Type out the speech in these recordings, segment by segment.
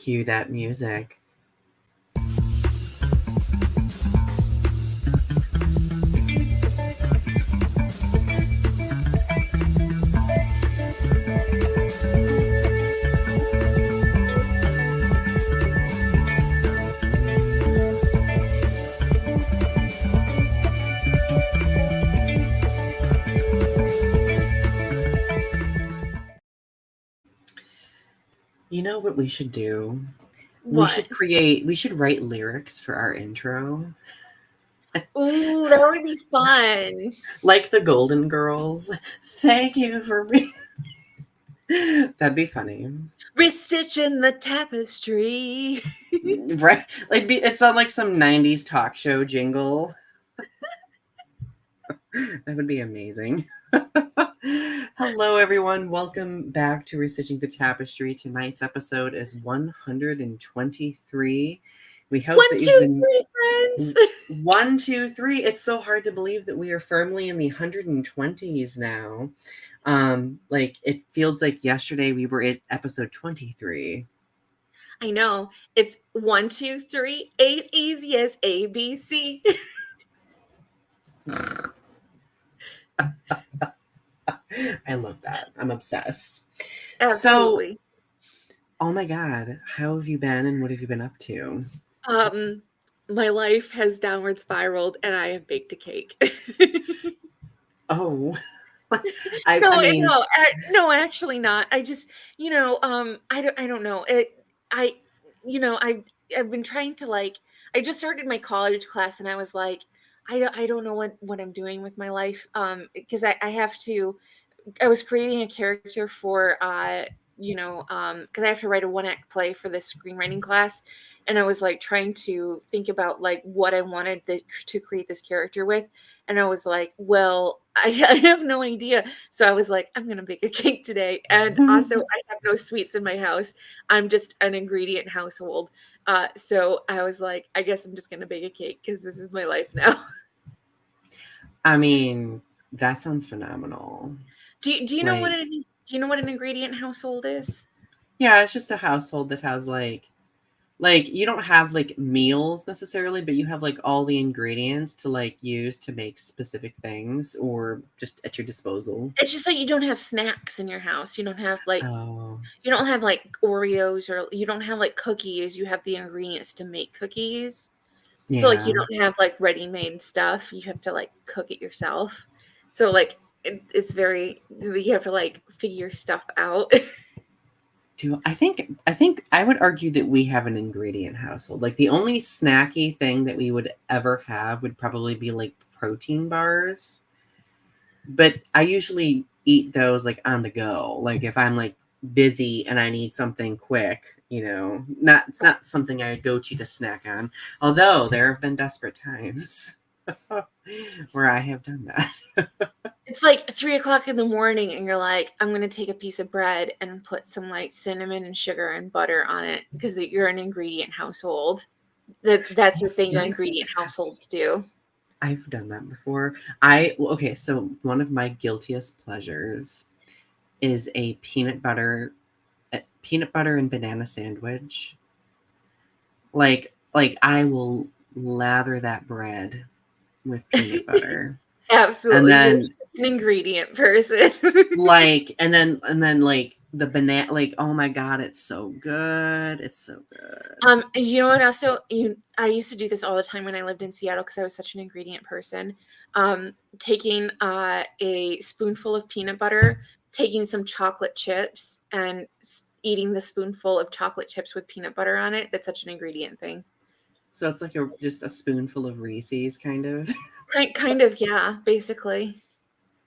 Cue that music. You know what we should do? What? We should write lyrics for our intro. Ooh, that would be fun. Like the Golden Girls. Thank you for me. That'd be funny. Restitching the tapestry. Right? Like it's on like some 90s talk show jingle. That would be amazing. Hello, everyone. Welcome back to Restitching the Tapestry. Tonight's episode is 123. We hope One, that two, you've been three, friends. 1, 2, 3. It's so hard to believe that we are firmly in the 120s now. Like it feels like yesterday we were at episode 23. I know. It's 1, 2, 3. As easy as ABC. I love that. I'm obsessed. Absolutely. So, oh my God, how have you been and what have you been up to? My life has downward spiraled and I have baked a cake. Oh, No, actually not. I just, I don't know. I've been trying to I just started my college class and I was like, I don't know what I'm doing with my life. Because I was creating a character for, because I have to write a 1-act play for this screenwriting class. And I was like trying to think about like what I wanted to create this character with. And I was like, well, I have no idea. So I was like, I'm going to bake a cake today. And also, I have no sweets in my house. I'm just an ingredient household. So I was like, I guess I'm just going to bake a cake because this is my life now. I mean, that sounds phenomenal. Do you know what an ingredient household is? Yeah, it's just a household that has like you don't have like meals necessarily, but you have like all the ingredients to like use to make specific things or just at your disposal. It's just like you don't have snacks in your house. You don't have like Oh, Oreos, or you don't have like cookies. You have the ingredients to make cookies. So like you yeah. don't have like ready-made stuff. You have to like cook it yourself. So like it's very, you have to like figure stuff out. I think I would argue that we have an ingredient household. Like the only snacky thing that we would ever have would probably be like protein bars. But I usually eat those like on the go. Like if I'm like busy and I need something quick, it's not something I go to snack on. Although there have been desperate times where I have done that. It's like 3:00 in the morning and you're like, I'm going to take a piece of bread and put some like cinnamon and sugar and butter on it because you're an ingredient household. That's the thing that ingredient households do. I've done that before. Okay, so one of my guiltiest pleasures is a peanut butter and banana sandwich. Like I will lather that bread with peanut butter. Absolutely. And then you're an ingredient person. and then like the banana, like, oh my God, it's so good. It's so good. You know what? Also, I used to do this all the time when I lived in Seattle because I was such an ingredient person. Taking a spoonful of peanut butter, taking some chocolate chips, and eating the spoonful of chocolate chips with peanut butter on it. That's such an ingredient thing. So it's like just a spoonful of Reese's, kind of. Kind of, yeah, basically.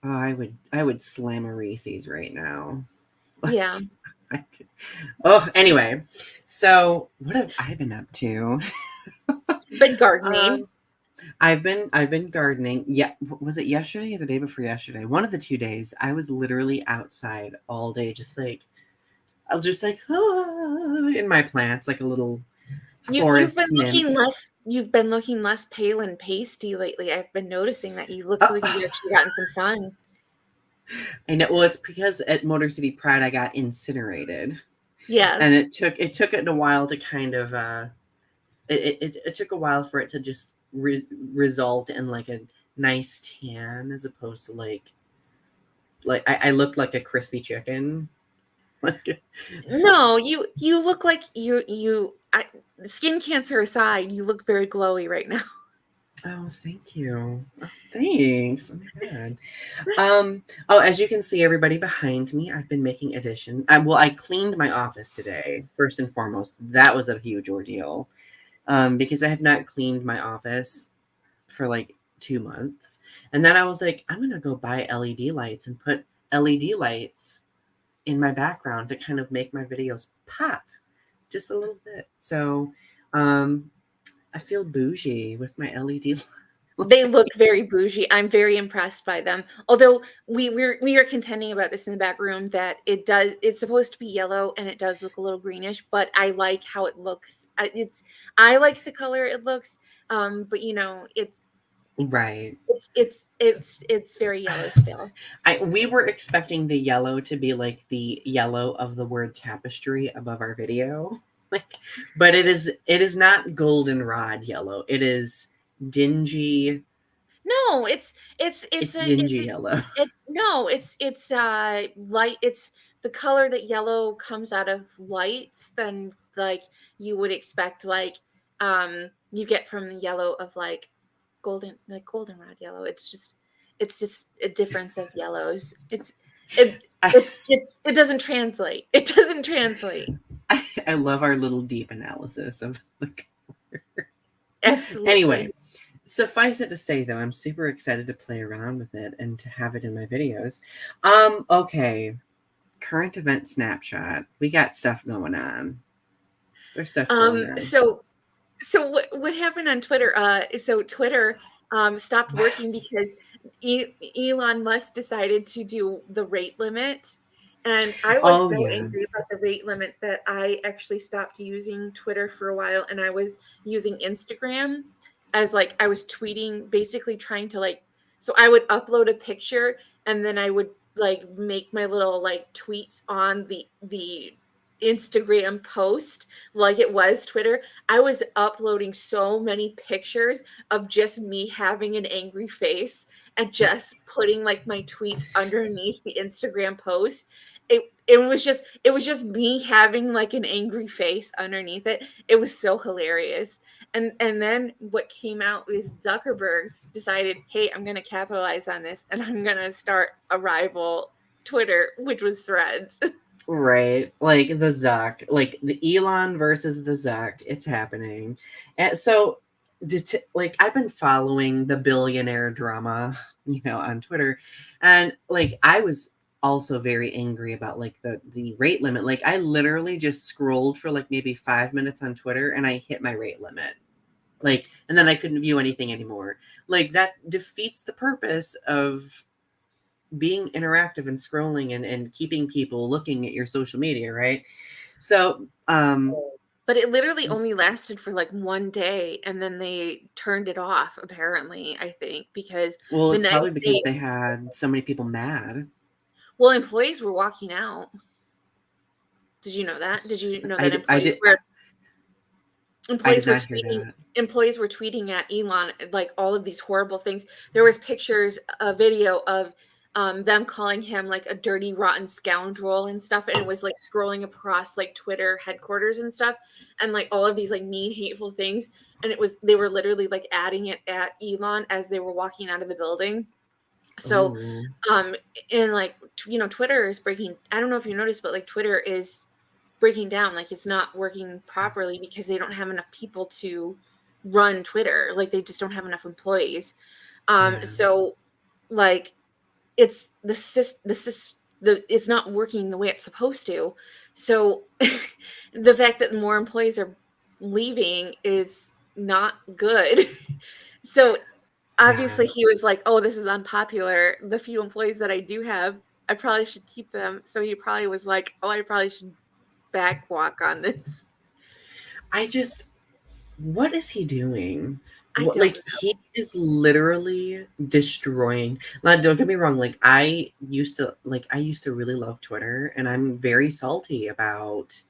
Oh, I would slam a Reese's right now. Yeah. Oh, anyway. So what have I been up to? Been gardening. I've been gardening. Yeah, was it yesterday or the day before yesterday? One of the 2 days. I was literally outside all day, just like in my plants, like a little forest nymph. You've been looking less pale and pasty lately. I've been noticing that you look like you've actually gotten some sun. I know. Well, it's because at Motor City Pride I got incinerated. Yeah. And it took it a while to kind of it took a while for it to just result in like a nice tan, as opposed to like I looked like a crispy chicken. Like, No, you look like skin cancer aside, you look very glowy right now. oh, thank you. Oh, thanks. Oh my god. Oh, as you can see, everybody behind me, I've been making addition. I cleaned my office today. First and foremost, that was a huge ordeal. Because I have not cleaned my office for like 2 months, and then I was like, I'm gonna go buy LED lights and put LED lights in my background to kind of make my videos pop just a little bit. So, um, I feel bougie with my LED. They look very bougie. I'm very impressed by them. Although we are contending about this in the back room that it's supposed to be yellow and it does look a little greenish, but I like how it looks. I like the color it looks. But Right. it's very yellow still. We were expecting the yellow to be like the yellow of the word tapestry above our video. Like, but it is not goldenrod yellow. It is dingy. No, It's dingy yellow. no, it's light. It's the color that yellow comes out of lights than like you would expect, like you get from the yellow of like goldenrod yellow. It's just a difference of yellows. It it doesn't translate. It doesn't translate. I love our little deep analysis of the Absolutely. anyway. Suffice it to say, though, I'm super excited to play around with it and to have it in my videos. Okay. Current event snapshot. We got stuff going on. There's stuff going on. So what happened on Twitter? So Twitter stopped working because Elon Musk decided to do the rate limit, and I was Oh, so yeah. angry about the rate limit that I actually stopped using Twitter for a while, and I was using Instagram as like I was tweeting, basically trying to like. So I would upload a picture, and then I would like make my little like tweets on the Instagram post like it was Twitter. I was uploading so many pictures of just me having an angry face and just putting like my tweets underneath the Instagram post. It was just me having like an angry face underneath it. It was so hilarious. And then what came out was Zuckerberg decided, hey, I'm gonna capitalize on this and I'm gonna start a rival Twitter, which was Threads. Right. Like the Zuck, like the Elon versus the Zuck. It's happening. And so, like, I've been following the billionaire drama, on Twitter. And like, I was also very angry about like the rate limit. Like, I literally just scrolled for like maybe 5 minutes on Twitter and I hit my rate limit. Like, and then I couldn't view anything anymore. Like, that defeats the purpose of being interactive and scrolling and keeping people looking at your social media, right? So, But it literally only lasted for like one day and then they turned it off, apparently, I think, because well, the it's probably next because day, they had so many people mad. well, employees were walking out. Did you know that? Did you know that I did. I did employees were not hear tweeting that. employees were tweeting at Elon like all of these horrible things. There was pictures, a video of them calling him like a dirty, rotten scoundrel and stuff, and it was like scrolling across like Twitter headquarters and stuff, and like all of these like mean, hateful things. And they were literally like adding it at Elon as they were walking out of the building. So, Oh, um, and like Twitter is breaking. I don't know if you noticed, but like Twitter is breaking down. Like it's not working properly because they don't have enough people to run Twitter. Like they just don't have enough employees. yeah. So like it's it's not working the way it's supposed to. So the fact that more employees are leaving is not good. So Yeah. obviously he was like, "Oh, this is unpopular. The few employees that I do have, I probably should keep them." So he probably was like, "Oh, I probably should backwalk on this." I just, what is he doing? I What, don't like, know. he is literally destroying. Like, don't get me wrong. Like, I used to really love Twitter, and I'm very salty about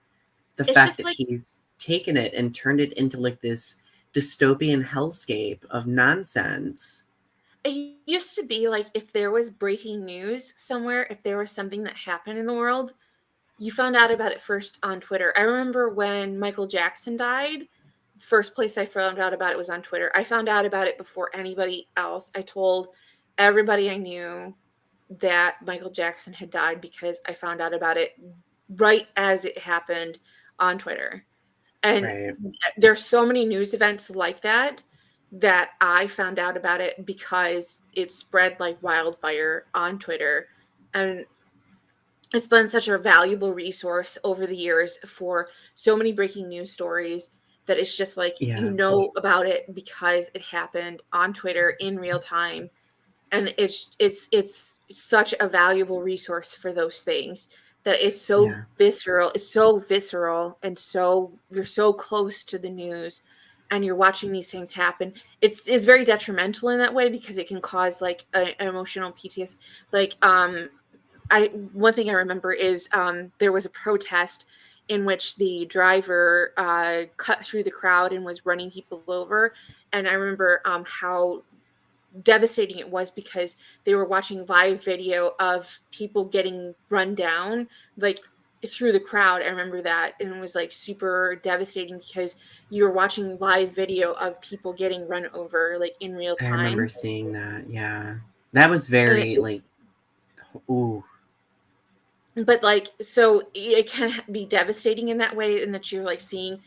the It's fact just that like he's taken it and turned it into like this dystopian hellscape of nonsense. it used to be like if there was breaking news somewhere, if there was something that happened in the world, you found out about it first on Twitter. I remember when Michael Jackson died, first place I found out about it was on Twitter. I found out about it before anybody else. I told everybody I knew that Michael Jackson had died because I found out about it right as it happened on Twitter. And Right. there's so many news events like that that I found out about it because it spread like wildfire on Twitter. And it's been such a valuable resource over the years for so many breaking news stories that it's just like you Yeah. know about it because it happened on Twitter in real time, and it's such a valuable resource for those things that Yeah. it's so visceral, and so you're so close to the news and you're watching these things happen. It's very detrimental in that way because it can cause like an emotional PTSD. Like I one thing I remember is there was a protest in which the driver cut through the crowd and was running people over, and I remember how devastating it was because they were watching live video of people getting run down like through the crowd. I remember that, and it was like super devastating because you were watching live video of people getting run over like in real I remember time. seeing that. Yeah. That was And very like, ooh. but like so it can be devastating in that way, and that you're like seeing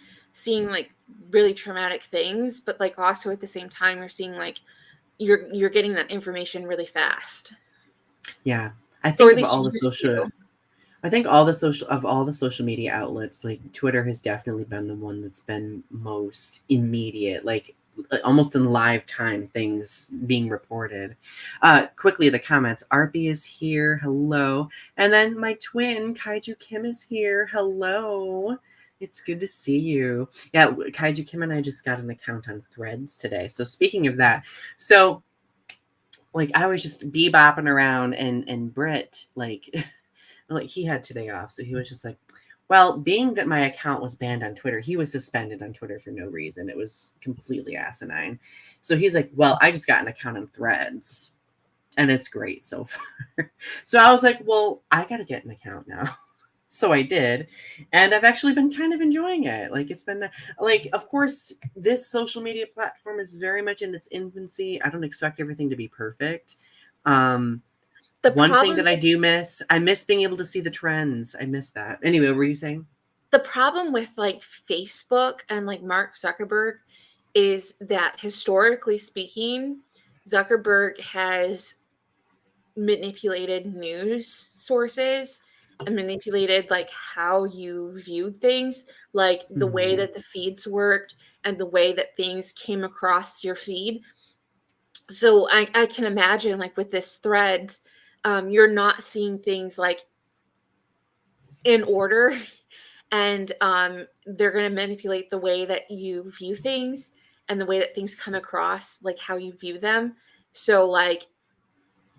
like really traumatic things, but like also at the same time you're seeing like you're getting that information really fast, Yeah. I or think at of least all you the used to. social I think all the social media outlets, like Twitter has definitely been the one that's been most immediate, like almost in live time things being reported. Quickly the comments. Arpy is here. Hello. And then my twin, Kaiju Kim, is here. Hello. It's good to see you. Yeah, Kaiju Kim and I just got an account on Threads today. So speaking of that, so like I was just bebopping around and Britt like he had today off, so he was just like, well, being that my account was banned on Twitter, he was suspended on Twitter for no reason. It was completely asinine. So he's like, well, I just got an account on Threads and it's great so far. So I was like, well, I got to get an account now. So I did, and I've actually been kind of enjoying it. Like it's been like, of course, this social media platform is very much in its infancy. I don't expect everything to be perfect. Um, The one thing problem that I miss being able to see the trends. I miss that. Anyway, what were you saying? the problem with like Facebook and like Mark Zuckerberg is that historically speaking, Zuckerberg has manipulated news sources and manipulated like how you viewed things, like the way Mhm. that the feeds worked and the way that things came across your feed. So I can imagine like with this thread, you're not seeing things like in order, and they're going to manipulate the way that you view things and the way that things come across, like how you view them. So like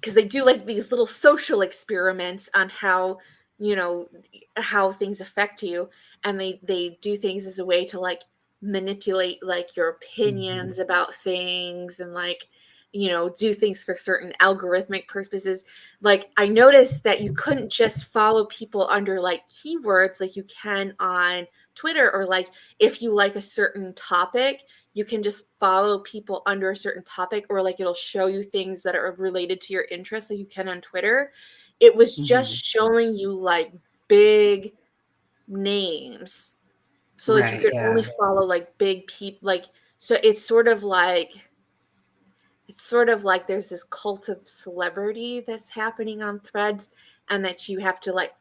because they do like these little social experiments on how you know how things affect you, and they do things as a way to like manipulate like your Mhm. opinions about things, and like do things for certain algorithmic purposes. Like I noticed that you couldn't just follow people under like keywords like you can on Twitter, or like if you like a certain topic you can just follow people under a certain topic, or like it'll show you things that are related to your interests like you can on Twitter. It was just Mhm. showing you like big names. So like you Right. could only Yeah. follow like big people, like so it's sort of like there's this cult of celebrity that's happening on Threads, and that you have to like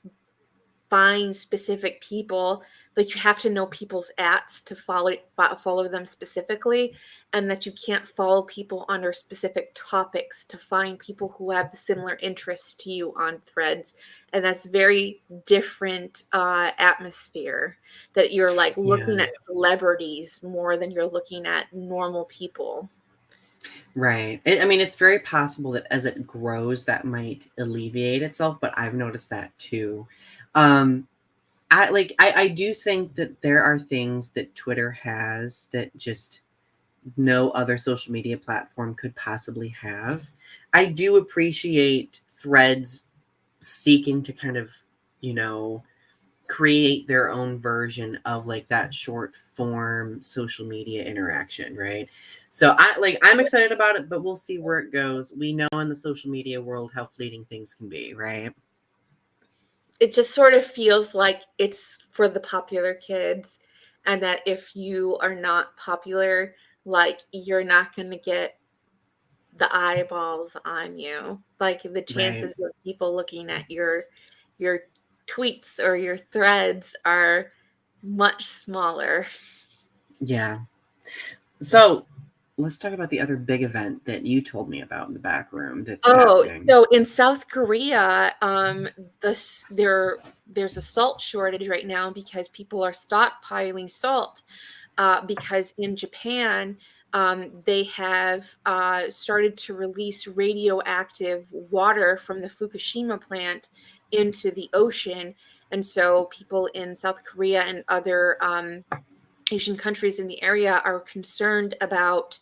find specific people, like you have to know people's ats to follow them specifically, and that you can't follow people under specific topics to find people who have the similar interests to you on Threads. And that's very different atmosphere, that you're like looking Yeah. at celebrities more than you're looking at normal people. Right. I mean, it's very possible that as it grows, that might alleviate itself, but I've noticed that too. Um, I do think that there are things that Twitter has that just no other social media platform could possibly have. I do appreciate Threads seeking to kind of, you know, create their own version of like that short form social media interaction, right? So I'm excited about it, but we'll see where it goes. We know in the social media world how fleeting things can be, right? It just sort of feels like it's for the popular kids, and that if you are not popular, like you're not going to get the eyeballs on you. Like the Right. chances of people looking at your tweets or your threads are much smaller. Yeah. So let's talk about the other big event that you told me about in the back room that's Oh, happening. so in South Korea, there's a salt shortage right now because people are stockpiling salt. Because in Japan, they have started to release radioactive water from the Fukushima plant into the ocean, and so people in South Korea and other Asian countries in the area are concerned about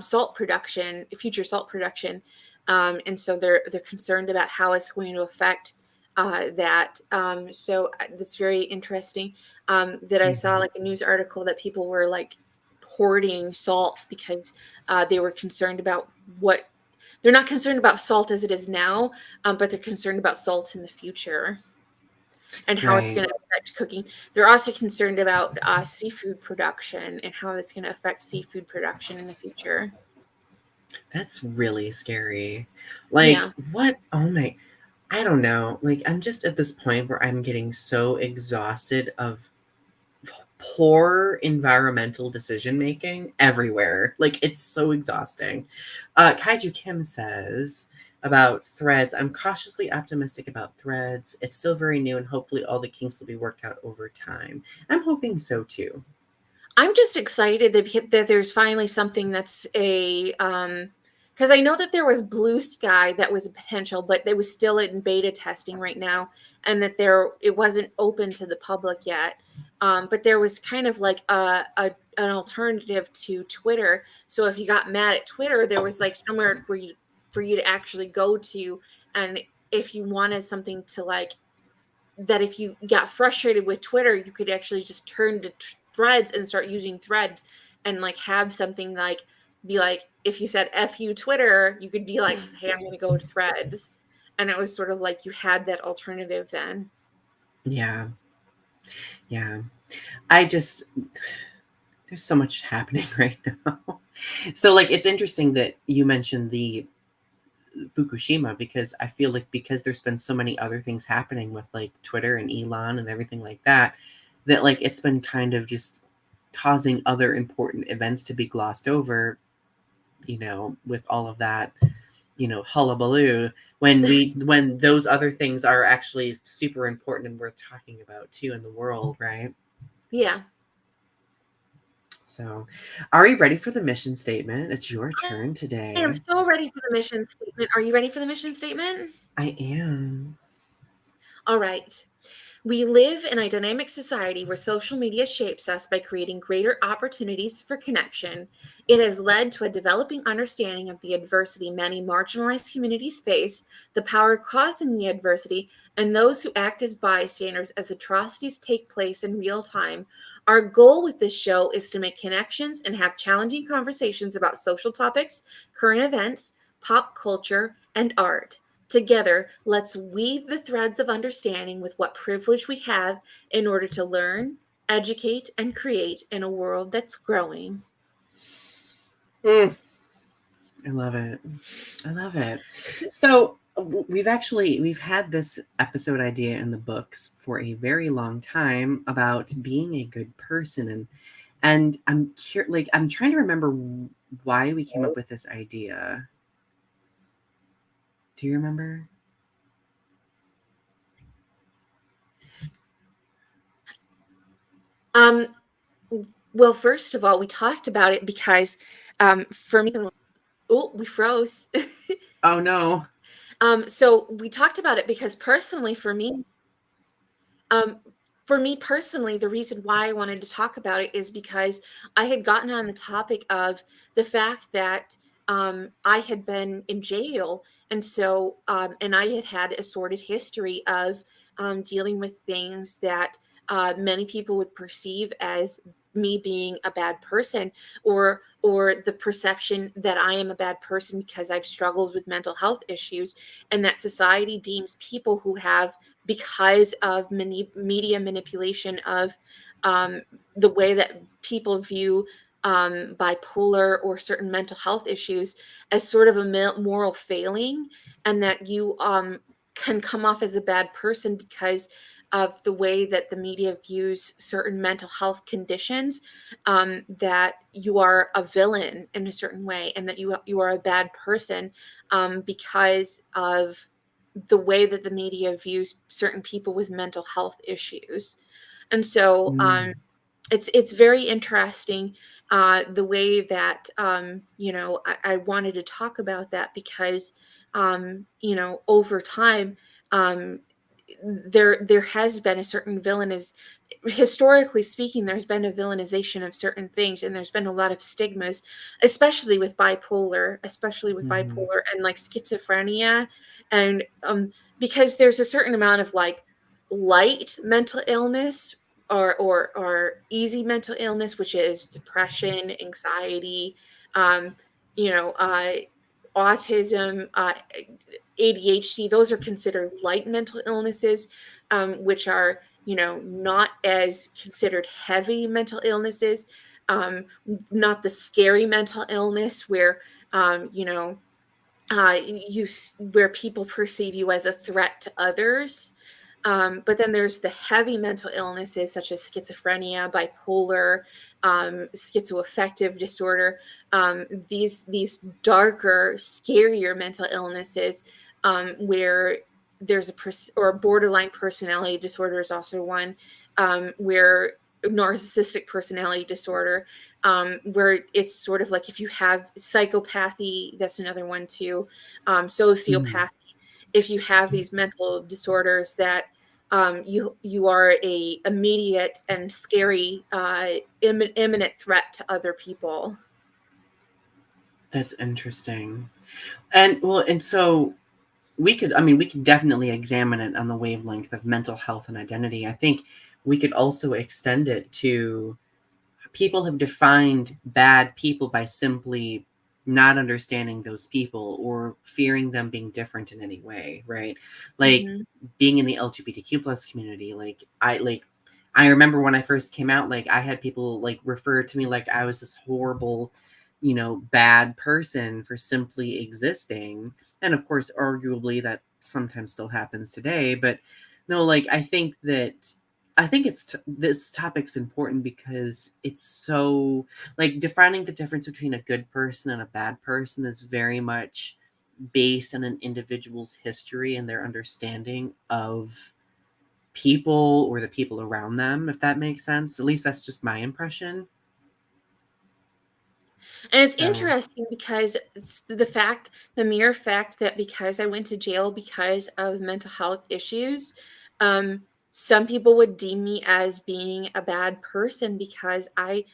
salt production, future salt production, and so they're concerned about how it's going to affect that. So that's very interesting. That I saw Mhm. like a news article that people were like hoarding salt because they were concerned about what they're not concerned about salt as it is now, but they're concerned about salt in the future and how it's Right. going to affect cooking. They're also concerned about seafood production and how it's going to affect seafood production in the future. That's really scary. Like, Yeah. what? Oh my, I don't know. Like, I'm just at this point where I'm getting so exhausted of poor environmental decision making everywhere. Like, it's so exhausting. Kaiju Kim says about Threads, I'm cautiously optimistic about Threads. It's still very new, and hopefully all the kinks will be worked out over time. I'm hoping so too. I'm just excited that there's finally something that's because I know that there was Blue Sky that was a potential, but it was still in beta testing right now, and that it wasn't open to the public yet. But there was kind of like an alternative to Twitter. So if you got mad at Twitter, there was like somewhere for you to actually go to, and if you wanted something to like that if you got frustrated with Twitter, you could actually just turn to Threads and start using Threads and like have something like be like if you said "f you Twitter," you could be like, "Hey, I'm going to go to Threads," and it was sort of like you had that alternative then. Yeah, yeah. I just there's so much happening right now. So like it's interesting that you mentioned the Fukushima because I feel like because there's been so many other things happening with like Twitter and Elon and everything like that, that like it's been kind of just causing other important events to be glossed over, with all of that, hullabaloo when those other things are actually super important and worth talking about too in the world, right? Yeah. So, are you ready for the mission statement? It's your turn I am today. so ready for the mission statement. Are you ready for the mission statement? I am. All right. We live in a dynamic society where social media shapes us by creating greater opportunities for connection. It has led to a developing understanding of the adversity many marginalized communities face, the power causing the adversity, and those who act as bystanders as atrocities take place in real time. Our goal with this show is to make connections and have challenging conversations about social topics, current events, pop culture, and art. Together, let's weave the threads of understanding with what privilege we have in order to learn, educate, and create in a world that's growing. Mm, I love it. I love it. So we've had this episode idea in the books for a very long time about being a good person, and I'm trying to remember why we came up with this idea. Do you remember? Um, well, first of all, we talked about it because for me, oh, we froze. Oh no. So we talked about it because personally, for me, um, for me personally, the reason why I wanted to talk about it is because I had gotten on the topic of the fact that I had been in jail, and so and I had had a sordid history of dealing with things that many people would perceive as me being a bad person, or the perception that I am a bad person because I've struggled with mental health issues, and that society deems people who have, because of media manipulation of um, the way that people view bipolar or certain mental health issues, as sort of a moral failing, and that you can come off as a bad person because of the way that the media views certain mental health conditions, that you are a villain in a certain way, and that you are a bad person because of the way that the media views certain people with mental health issues. And so Mm. it's very interesting, the way that I wanted to talk about that because over time, um, there has been a certain villainous, historically speaking, there's been a villainization of certain things, and there's been a lot of stigmas, especially with Hmm. bipolar and like schizophrenia, and because there's a certain amount of like light mental illness, or easy mental illness, which is depression, anxiety, um, you know, autism, ADHD. Those are considered light mental illnesses, which are, not as considered heavy mental illnesses, um, not the scary mental illness where, um, you know, where people perceive you as a threat to others. But then there's the heavy mental illnesses such as schizophrenia, bipolar, schizoaffective disorder. These darker, scarier mental illnesses, where there's or borderline personality disorder is also one, where narcissistic personality disorder, where it's sort of like if you have psychopathy, that's another one too, Mm. sociopathy. If you have these mental disorders that you are a immediate and scary, imminent threat to other people. That's interesting. And well, and so we could definitely examine it on the wavelength of mental health and identity. I think we could also extend it to people have defined bad people by simply not understanding those people or fearing them being different in any way, right? Like Hmm. being in the LGBTQ plus community, I remember when I first came out, like I had people like refer to me like I was this horrible, bad person for simply existing. And of course, arguably that sometimes still happens today, but no, like I think this topic's important because it's so like defining the difference between a good person and a bad person is very much based on an individual's history and their understanding of people or the people around them, if that makes sense. At least that's just my impression. And it's So, interesting because it's the mere fact that because I went to jail because of mental health issues, um, some people would deem me as being a bad person because I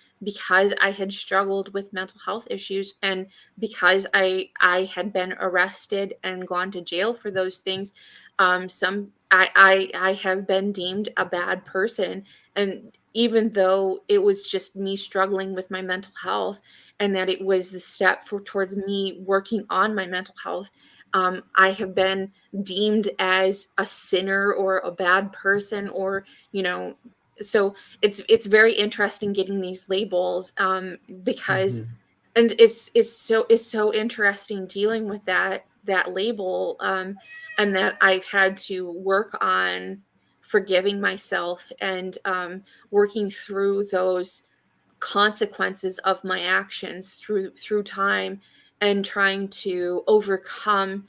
had struggled with mental health issues, and because I had been arrested and gone to jail for those things. I have been deemed a bad person, and even though it was just me struggling with my mental health, and that it was a step towards me working on my mental health, I have been deemed as a sinner or a bad person, or so it's very interesting getting these labels, because, mhm. and it's so interesting dealing with that label, and that I've had to work on forgiving myself, and working through those consequences of my actions through time, and trying to overcome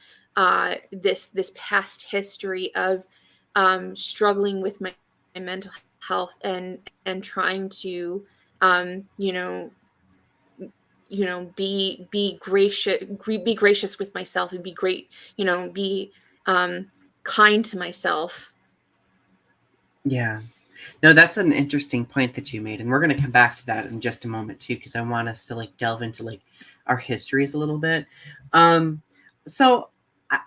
this past history of struggling with my mental health, and trying to um, you know be gracious with myself, and be great, be um, kind to myself. Yeah. No, that's an interesting point that you made, and we're going to come back to that in just a moment too, because I want us to like delve into like our histories a little bit. Um, so,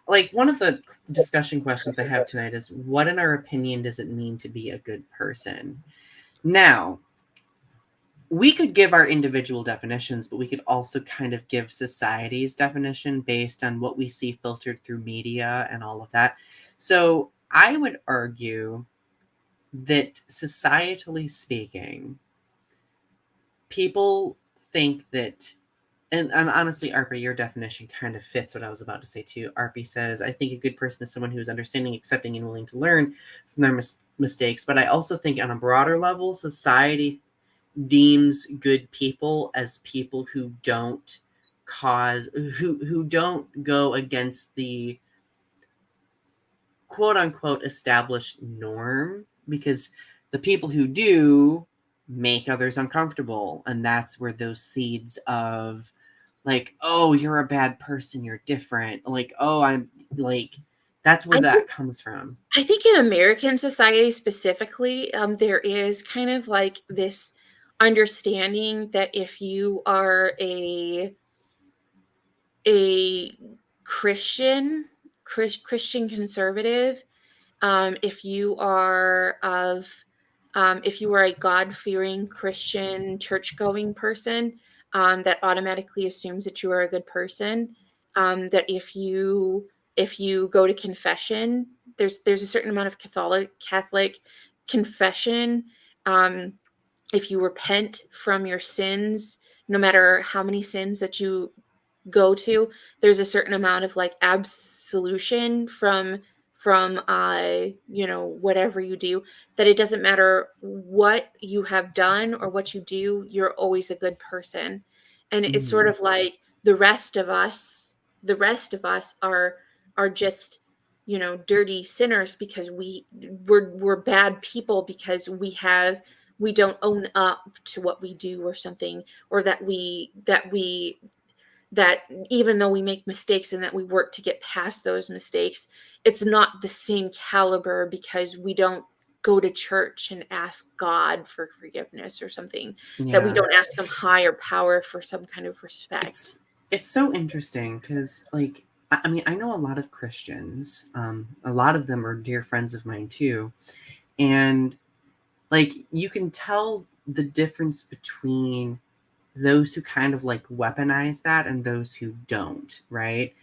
like one of the discussion questions I have tonight is, what in our opinion does it mean to be a good person? Now, we could give our individual definitions, but we could also kind of give society's definition based on what we see filtered through media and all of that. So, I would argue that societally speaking, people think that, and honestly, Arpa, your definition kind of fits what I was about to say too. Arpi says, I think a good person is someone who is understanding, accepting, and willing to learn from their mistakes. But I also think on a broader level, society deems good people as people who don't who don't go against the quote unquote established norm, because the people who do make others uncomfortable, and that's where those seeds of like, oh, you're a bad person, you're different, like, oh, I'm like, that's where that comes from. I think in American society specifically, there is kind of like this understanding that if you are a Christian conservative, if you are if you are a God-fearing Christian church-going person, that automatically assumes that you are a good person. That if you go to confession, there's a certain amount of Catholic confession. Um, if you repent from your sins, no matter how many sins that you go to, there's a certain amount of like absolution from whatever you do, that it doesn't matter what you have done or what you do, you're always a good person. And it's sort Mm-hmm. of like the rest of us are just dirty sinners because we're bad people because we don't own up to what we do or something, or that even though we make mistakes and that we work to get past those mistakes, it's not the same caliber because we don't go to church and ask God for forgiveness or something, that we Yeah, don't ask some higher power for some kind of respect. it's it's so interesting because like, I mean, I know a lot of Christians, a lot of them are dear friends of mine too, and like you can tell the difference between those who kind of like weaponize that and those who don't, right?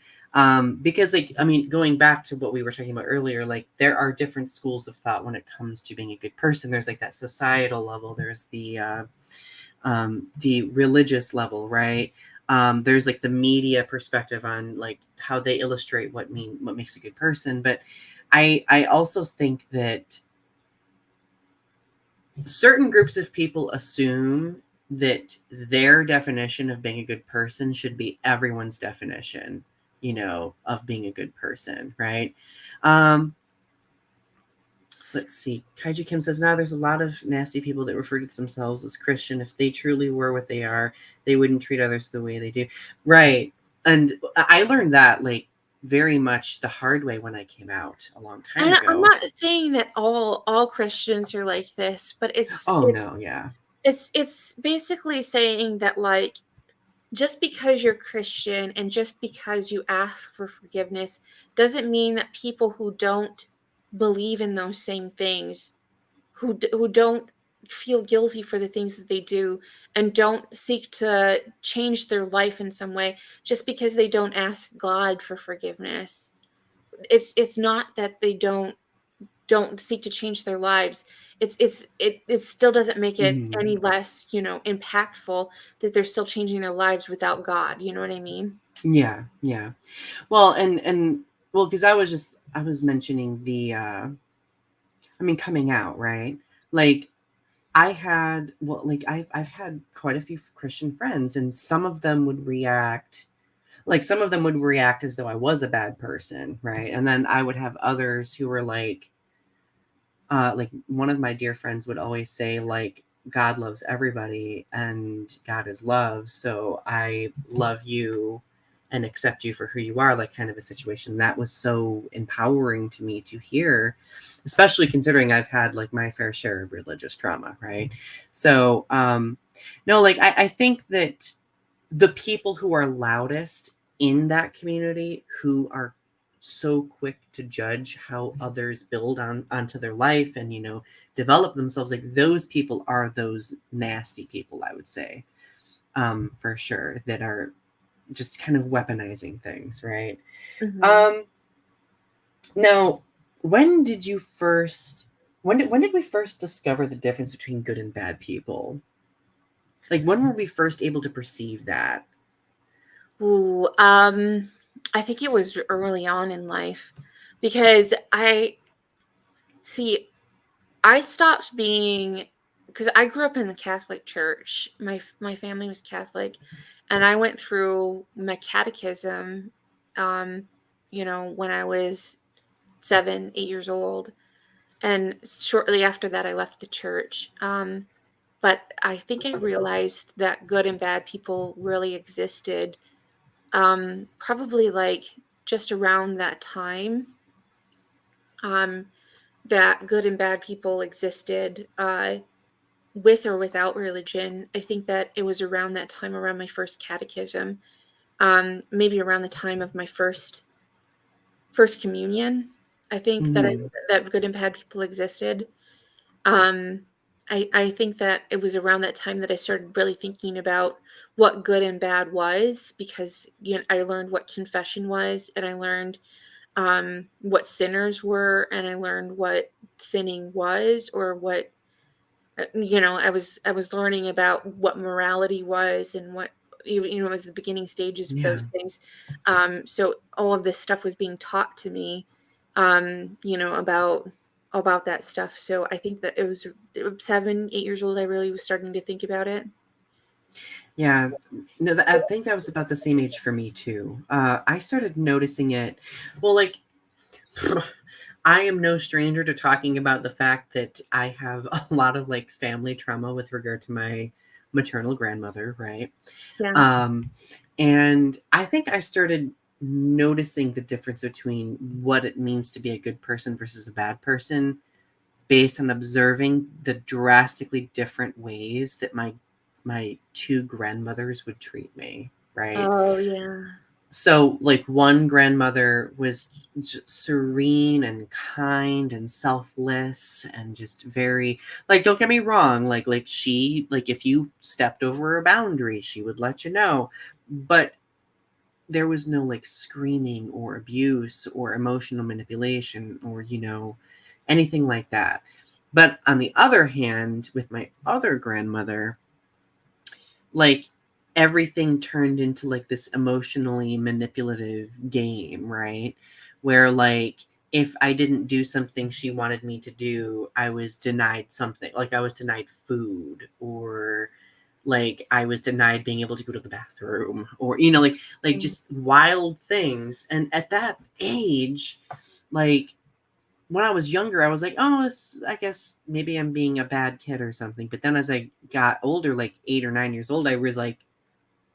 Because like, I mean, going back to what we were talking about earlier, like there are different schools of thought when it comes to being a good person. There's like that societal level, there's the religious level, right? There's like the media perspective on like how they illustrate what makes a good person. But I also think that certain groups of people assume that their definition of being a good person should be everyone's definition, of being a good person, right? Um, let's see. Kaiju Kim says, now there's a lot of nasty people that refer to themselves as Christian. If they truly were what they are, they wouldn't treat others the way they do. Right. And I learned that like very much the hard way when I came out a long time And I'm ago. not saying that all Christians are like this, but it's Oh it's no, yeah. it's basically saying that, like, just because you're Christian and just because you ask for forgiveness doesn't mean that people who don't believe in those same things, who don't feel guilty for the things that they do and don't seek to change their life in some way, just because they don't ask God for forgiveness. It's not that they don't seek to change their lives. It still doesn't make it Mhm. any less, impactful that they're still changing their lives without God. You know what I mean? Yeah, yeah. Well, and well, because I was mentioning I mean, coming out, right? Like I've had quite a few Christian friends, and some of them would react as though I was a bad person, right? And then I would have others who were like one of my dear friends would always say like, God loves everybody and God is love, so I love you and accept you for who you are, like kind of a situation. That was so empowering to me to hear, especially considering I've had like my fair share of religious trauma, right? So no, like I think that the people who are loudest in that community, who are so quick to judge how others build onto their life and, you know, develop themselves, like those people are those nasty people, I would say, for sure, that are just kind of weaponizing things, right? Mm-hmm. um Now, when did you first when did we first discover the difference between good and bad people? Like when were we first able to perceive that? Ooh, I think it was early on in life because see, I stopped being because I grew up in the Catholic Church. My family was Catholic, and I went through my catechism, um, when I was 7, 8 years old, and shortly after that, I left the church. But I think I realized that good and bad people really existed. Probably like just around that time. Um, that good and bad people existed. With or without religion. I think that it was around that time, around my first catechism, maybe around the time of my first communion. I think that Mhm. that good and bad people existed. Um, I think that it was around that time that I started really thinking about what good and bad was, because I learned what confession was, and I learned what sinners were, and I learned what sinning was, or what I was learning about what morality was, and what it was the beginning stages of Yeah. those things. So all of this stuff was being taught to me, about that stuff. So I think that it was 7, 8 years old. I really was starting to think about it. Yeah. No, I think that was about the same age for me too. I started noticing it. Well, like, I am no stranger to talking about the fact that I have a lot of like family trauma with regard to my maternal grandmother, right? Yeah. Um, and I think I started noticing the difference between what it means to be a good person versus a bad person based on observing the drastically different ways that my two grandmothers would treat me, right? Oh yeah. So like one grandmother was serene and kind and selfless and just very, like, don't get me wrong, like she, like if you stepped over a boundary she would let you know, but there was no like screaming or abuse or emotional manipulation or, you know, anything like that. But on the other hand, with my other grandmother, like everything turned into like this emotionally manipulative game, right? Where like if I didn't do something she wanted me to do, I was denied something. Like I was denied food, or like I was denied being able to go to the bathroom, or you know, like Mm. just wild things. And at that age, like when I was younger, I was like, oh, I guess maybe I'm being a bad kid or something. But then as I got older, like 8 or 9 years old, I was like,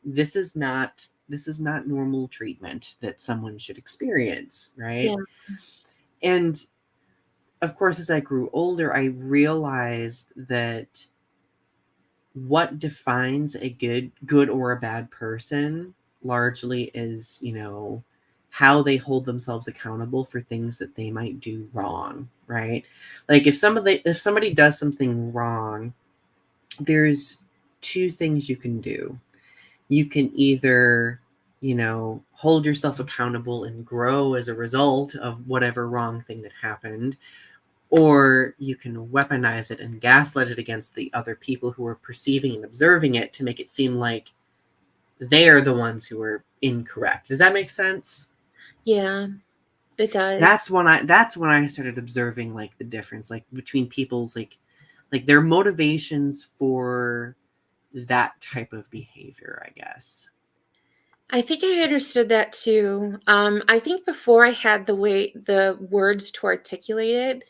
this is not normal treatment that someone should experience, right? Yeah. And of course, as I grew older, I realized that what defines a good or a bad person largely is, you know, how they hold themselves accountable for things that they might do wrong, right? Like if somebody does something wrong, there's two things you can do. You can either, you know, hold yourself accountable and grow as a result of whatever wrong thing that happened, or you can weaponize it and gaslight it against the other people who are perceiving and observing it to make it seem like they're the ones who are incorrect. Does that make sense? Yeah, it That's does. when I started observing like the difference like between people's like their motivations for that type of behavior, I guess. I think I understood that too. I think before I had the words to articulate it,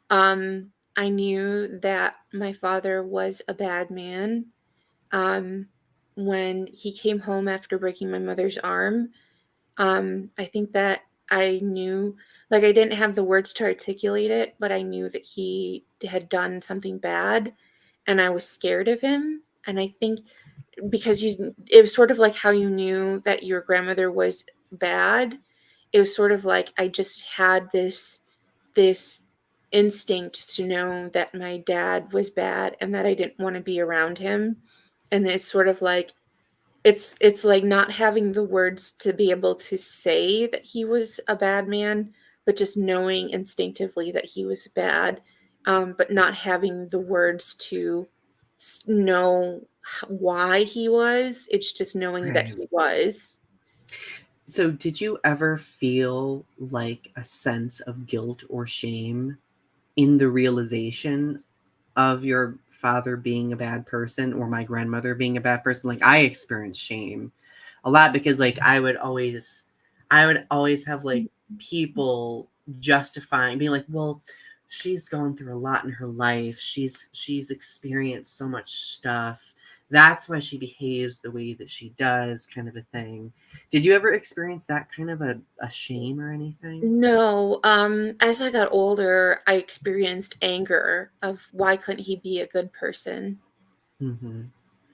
I knew that my father was a bad man. Um, when he came home after breaking my mother's arm, I think that I knew, like, I didn't have the words to articulate it, but I knew that he had done something bad, and I was scared of him. And I think because it was sort of like how you knew that your grandmother was bad. It was sort of like I just had this instinct to know that my dad was bad and that I didn't want to be around him. And it's sort of like it's like not having the words to be able to say that he was a bad man, but just knowing instinctively that he was bad, but not having the words to know why he was. It's just knowing that Right. he was. So, did you ever feel like a sense of guilt or shame in the realization of your father being a bad person or my grandmother being a bad person? Like, I experienced shame a lot because, like, I would always have like people justifying, being like, well, she's gone through a lot in her life. She's experienced so much stuff. That's why she behaves the way that she does, kind of a thing. Did you ever experience that kind of a shame or anything? No, as I got older, I experienced anger of why couldn't he be a good person? Mm-hmm.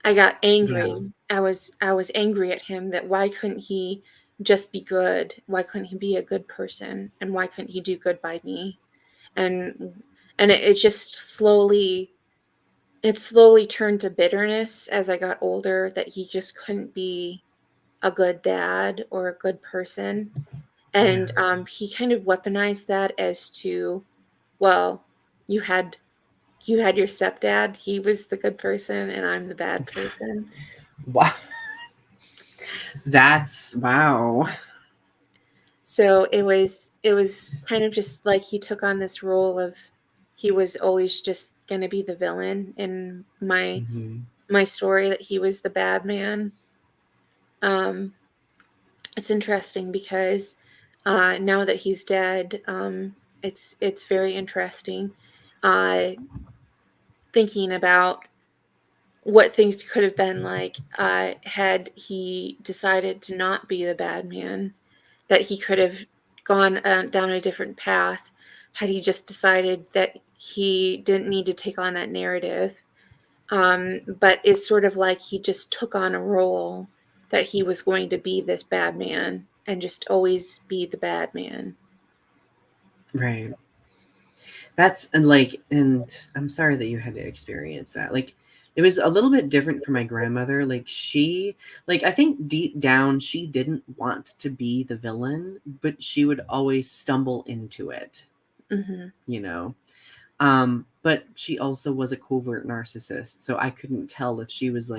I got Yeah. angry. I was angry at him that why couldn't he just be good? Why couldn't he be a good person? And why couldn't he do good by me? And it just slowly turned to bitterness as I got older that he just couldn't be a good dad or a good person. Yeah. And he kind of weaponized that as to, well, you had you had your stepdad, he was the good person and I'm the bad person. Wow. That's wow. So it was kind of just like he took on this role of he was always just going to be the villain in Mm-hmm. my story, that he was the bad man. Um it's interesting because now that he's dead, it's very interesting uh thinking about what things could have been like had he decided to not be the bad man, that he could have gone down a different path had he just decided that he didn't need to take on that narrative. But it's sort of like he just took on a role that he was going to be this bad man and just always be the bad man. Right. That's and I'm sorry that you had to experience that. Like, it was a little bit different for my grandmother. Like, I think deep down she didn't want to be the villain, but she would always stumble into it, Hmm. you know. But she also was a covert narcissist, so I couldn't tell if she was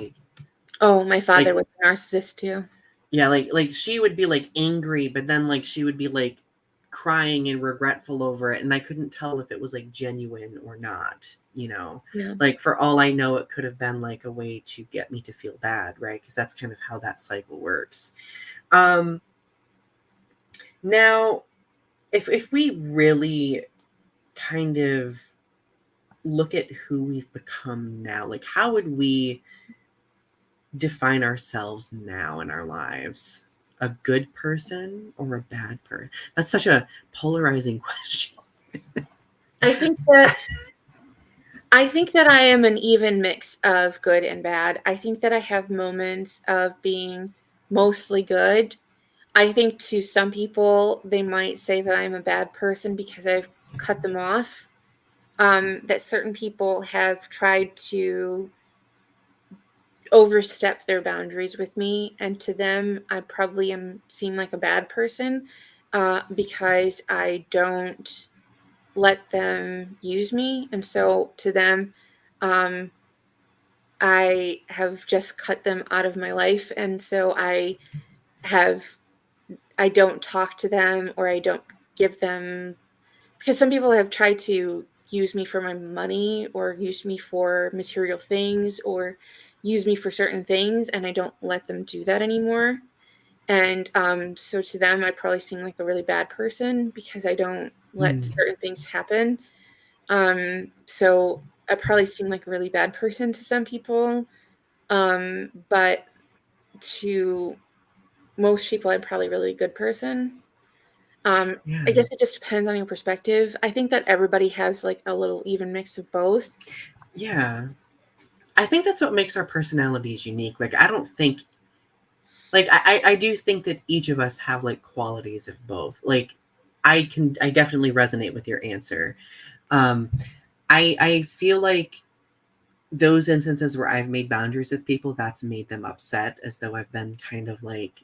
Oh, my father like was a narcissist too. yeah, like she would be like angry, but then like she would be like crying and regretful over it, and I couldn't tell if it was like genuine or not, you know. Yeah. Like, for all I know, it could have been like a way to get me to feel bad, right? Because that's kind of how that cycle works. Um Now, if we really kind of look at who we've become now, like, how would we define ourselves now in our lives? A good person or a bad person? That's such a polarizing question. I think that I think that I am an even mix of good and bad. I think that I have moments of being mostly good. I think to some people, they might say that I'm a bad person because I've cut them off. That certain people have tried to overstep their boundaries with me, and to them, I probably am seem like a bad person because I don't let them use me, and so to them, um, I have just cut them out of my life, and so have I don't talk to them, or I don't give them, because some people have tried to use me for my money or use me for material things or use me for certain things, and I don't let them do that anymore. And so to them, I probably seem like a really bad person because I don't let Mm, certain things happen. So I probably seem like a really bad person to some people. But to most people, I'm probably a really good person. Yeah. I guess it just depends on your perspective. I think that everybody has like a little even mix of both. Yeah. I think that's what makes our personalities unique. Like, I don't think, like, I do think that each of us have like qualities of both. Like, I definitely resonate with your answer. Um, I feel like those instances where I've made boundaries with people, that's made them upset, as though I've been kind of like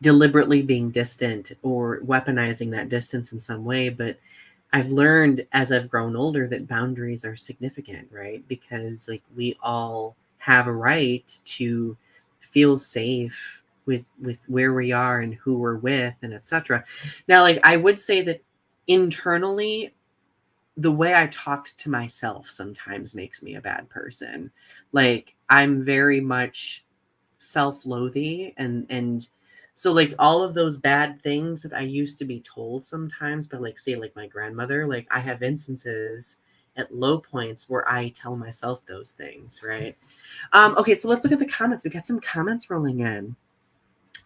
deliberately being distant or weaponizing that distance in some way. But I've learned as I've grown older that boundaries are significant, right? Because like we all have a right to feel safe with where we are and who we're with and etc. Now, like I would say that internally, the way I talked to myself sometimes makes me a bad person. Like I'm very much self-loathing, and so like all of those bad things that I used to be told sometimes by like say like my grandmother, like I have instances at low points where I tell myself those things, right? Okay, so let's look at the comments. We got some comments rolling in.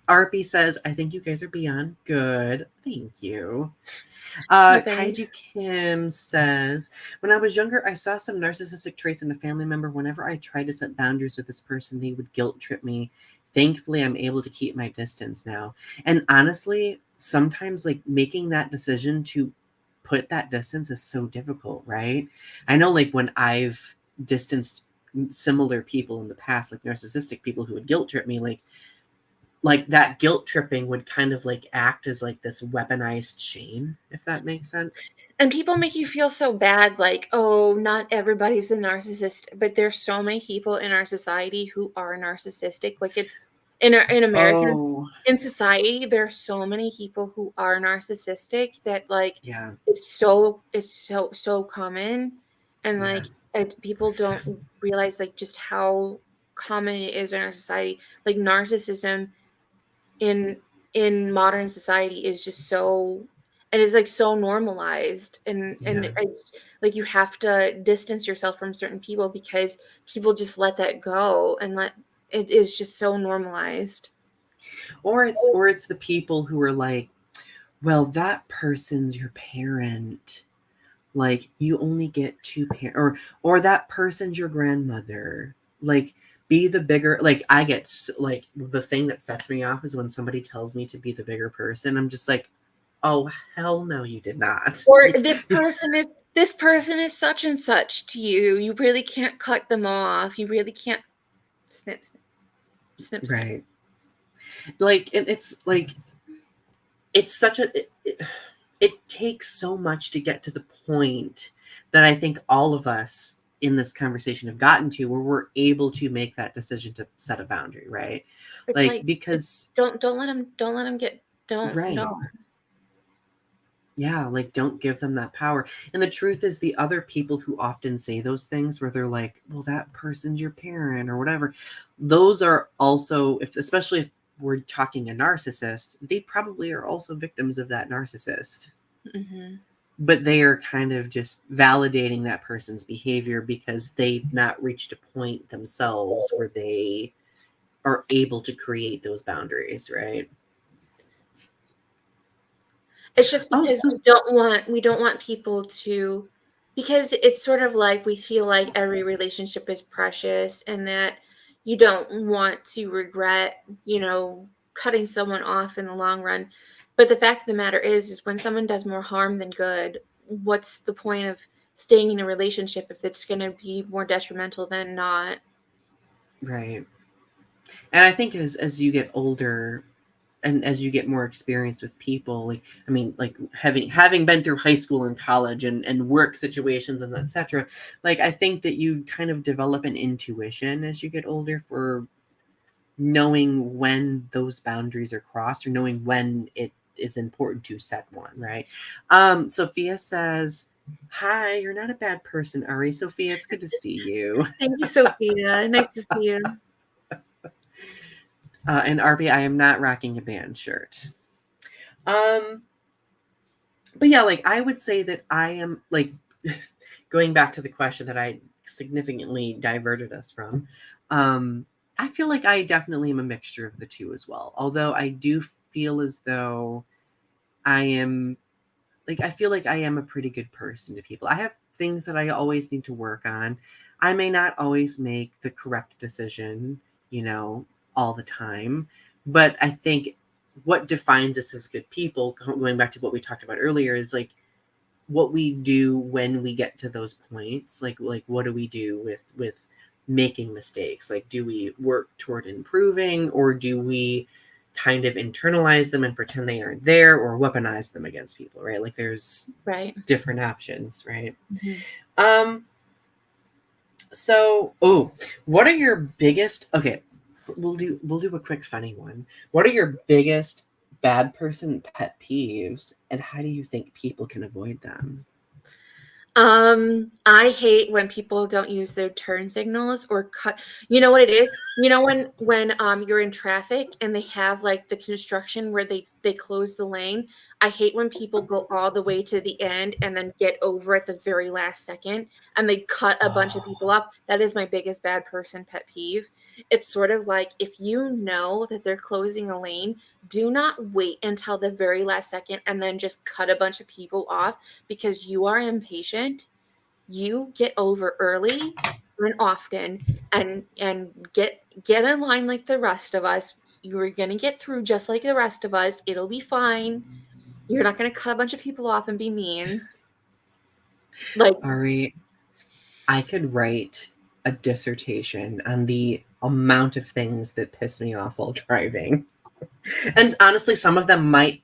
RP says, I think you guys are beyond good. Thank you. No Kaiju thanks. Kim says, when I was younger, I saw some narcissistic traits in a family member. Whenever I tried to set boundaries with this person, they would guilt trip me. Thankfully, I'm able to keep my distance now. And honestly, sometimes like making that decision to put that distance is so difficult, right? I know like when I've distanced similar people in the past, like narcissistic people who would guilt trip me, like that guilt tripping would kind of like act as like this weaponized shame, if that makes sense. And people make you feel so bad, like, oh, not everybody's a narcissist, but there's so many people in our society who are narcissistic. Like it's in American Oh, in society, there are so many people who are narcissistic that like yeah, it's so common, and yeah, like people don't realize like just how common it is in our society. Like narcissism in modern society is just so, and is like so normalized, and yeah. it's like you have to distance yourself from certain people because people just let that go, and let it is just so normalized. Or it's the people who are like, well, that person's your parent. Like you only get two parents, or that person's your grandmother. Like be the bigger. Like I get like the thing that sets me off is when somebody tells me to be the bigger person. I'm just like, oh hell no, you did not. Or this person is such and such to you. You really can't cut them off. You really can't snip snip snip snip. Right. Like it's like it's such a it takes so much to get to the point that I think all of us in this conversation have gotten to where we're able to make that decision to set a boundary, right? It's Like like because don't let them, don't let them get, right. don't. Yeah, like don't give them that power. And the truth is the other people who often say those things where they're like, well, that person's your parent or whatever, those are also, if especially if we're talking a narcissist, they probably are also victims of that narcissist. Mhm. But they are kind of just validating that person's behavior because they've not reached a point themselves where they are able to create those boundaries, right? It's just Oh, because so we don't want people to, because it's sort of like we feel like every relationship is precious, and that you don't want to regret, cutting someone off in the long run. But the fact of the matter is when someone does more harm than good, what's the point of staying in a relationship if it's going to be more detrimental than not? right. And I think as you get older and as you get more experience with people, like I mean, like having been through high school and college and work situations and etc., like I think that you kind of develop an intuition as you get older for knowing when those boundaries are crossed or knowing when it is important to set one, right? Sophia says, hi, you're not a bad person, Ari. Sophia, it's good to see you. Thank you, Sophia. Nice to see you. And RB, I am not rocking a band shirt. Um, but yeah, like I would say that I am like going back to the question that I significantly diverted us from. I feel like I definitely am a mixture of the two as well. Although I do feel as though I am like I feel like I am a pretty good person to people. I have things that I always need to work on. I may not always make the correct decision, you know, all the time, but I think what defines us as good people, going back to what we talked about earlier, is like what we do when we get to those points. Like what do we do with making mistakes? Like, do we work toward improving, or do we kind of internalize them and pretend they aren't there, or weaponize them against people, right? Like there's Right. different options, right? Mhm. um so what are your biggest, okay, we'll do a quick funny one. What are your biggest bad person pet peeves, and how do you think people can avoid them? I hate when people don't use their turn signals or cut. You know what it is? You know when you're in traffic and they have like the construction where they close the lane. I hate when people go all the way to the end and then get over at the very last second and they cut a bunch of people Oh, off. That is my biggest bad person pet peeve. It's sort of like if you know that they're closing a lane, do not wait until the very last second and then just cut a bunch of people off because you are impatient. You get over early and often and get in line like the rest of us. You're going to get through just like the rest of us. It'll be fine. You're not going to cut a bunch of people off and be mean. Like Ari, I could write a dissertation on the amount of things that piss me off while driving. And honestly, some of them might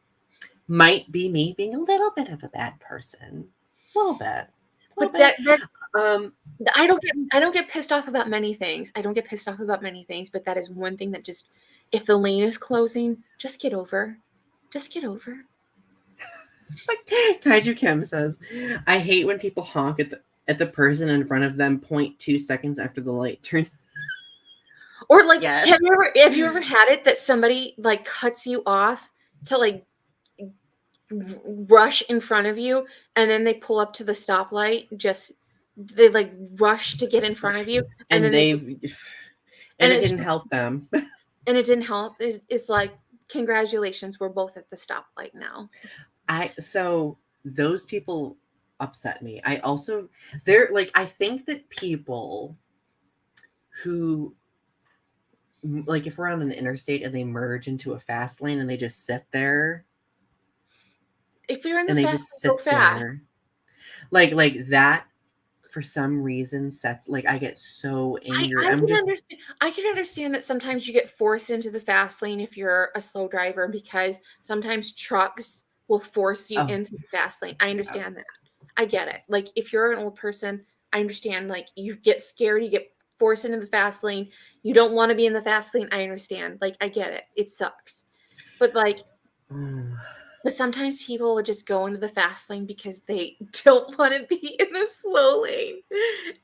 be me being a little bit of a bad person. A little bit. A little but bit. that Um I don't get pissed off about many things. I don't get pissed off about many things, but that is one thing that just if the lane is closing, just get over. Just get over. Kaiju Kim says, I hate when people honk at the person in front of them 0.2 seconds after the light turns. Or like, Yes. have you ever had it that somebody like cuts you off to like rush in front of you and then they pull up to the stoplight just they like rush to get in front of you and And then they and and it it's didn't help them. and it didn't help. It's like congratulations, we're both at the stoplight now. So those people upset me. I also, they're like, I think that people who, like, if we're on an interstate and they merge into a fast lane and they just sit there If you're in the and they fast just lane, go sit fast. there, like that, for some reason sets, like, I get so I, angry. I I'm can just, understand. I can understand that sometimes you get forced into the fast lane if you're a slow driver because sometimes trucks will force you oh, into the fast lane. I yeah. understand that. I get it. Like if you're an old person, I understand. Like you get scared, you get forced into the fast lane. You don't want to be in the fast lane. I understand. Like I get it. It sucks. But like but sometimes people will just go into the fast lane because they don't want to be in the slow lane.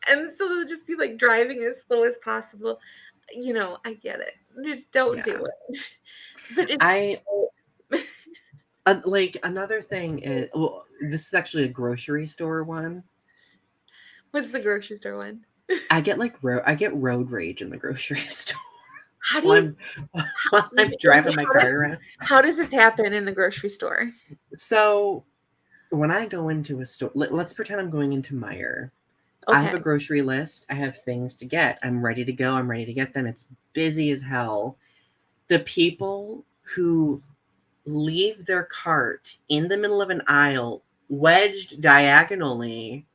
And so they'll just be like driving as slow as possible. I get it. Just don't Yeah. do it. But it's I, like, another thing is, well, this is actually a grocery store one. what's the grocery store one? I get road rage in the grocery store How do while you I'm while I'm driving my how does car around. how does it happen in the grocery store? So when I go into a store, let's pretend I'm going into Meijer. I have a Okay. grocery list. I have things to get. I'm ready to go. I'm ready to get them. It's busy as hell. The people who leave their cart in the middle of an aisle, wedged diagonally,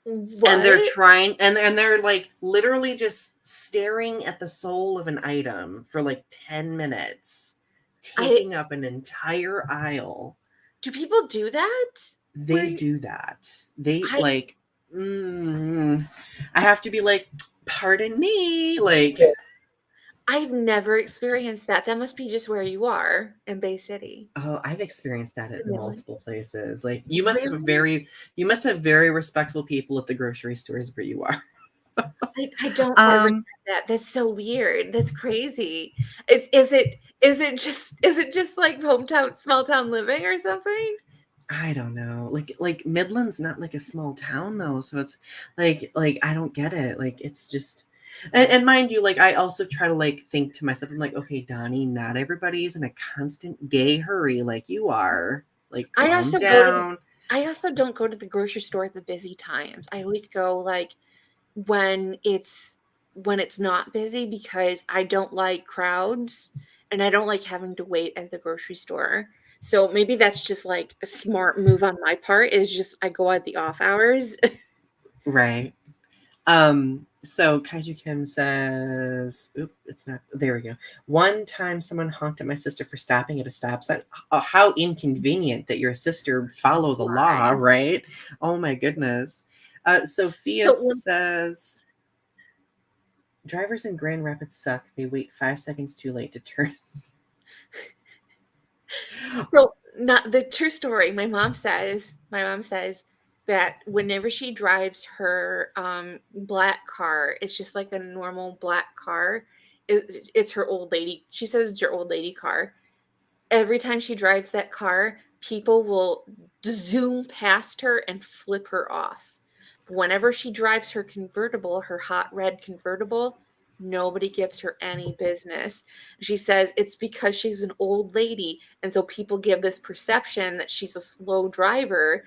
and they're What? trying, and they're like literally just staring at the sole of an item for like 10 minutes, I taking up an entire aisle. do people do that? Where They you do that. They I like, I have to be like, pardon me, like, I've never experienced that. That must be just where you are in Bay City. oh, I've experienced that The at Midland. multiple places. Like, Really? you must have very respectful people at the grocery stores where you are. I don't ever get um that. That's so weird. That's crazy. Is it just like hometown small town living or something? I don't know. Like Midland's not like a small town though, so it's like I don't get it. Like it's just, And mind you, like I also try to like think to myself, I'm like, okay, Donnie, not everybody's in a constant gay hurry like you are. Like, I calm also go to down. I also don't go to the grocery store at the busy times. I always go like when it's not busy because I don't like crowds and I don't like having to wait at the grocery store. So maybe that's just like a smart move on my part is just I go at the off hours. Right. So Kaiju Kim says, oop, it's not, there we go. One time someone honked at my sister for stopping at a stop sign. Oh, how inconvenient that your sister follow the law, Why? right? Oh my goodness. Sophia So when says, drivers in Grand Rapids suck. They wait 5 seconds too late to turn. So, not the true story. My mom says that whenever she drives her black car, it's just like a normal black car. It's her old lady. She says it's your old lady car. Every time she drives that car, people will zoom past her and flip her off. Whenever she drives her convertible, her hot red convertible, nobody gives her any business. She says it's because she's an old lady, and so people give this perception that she's a slow driver,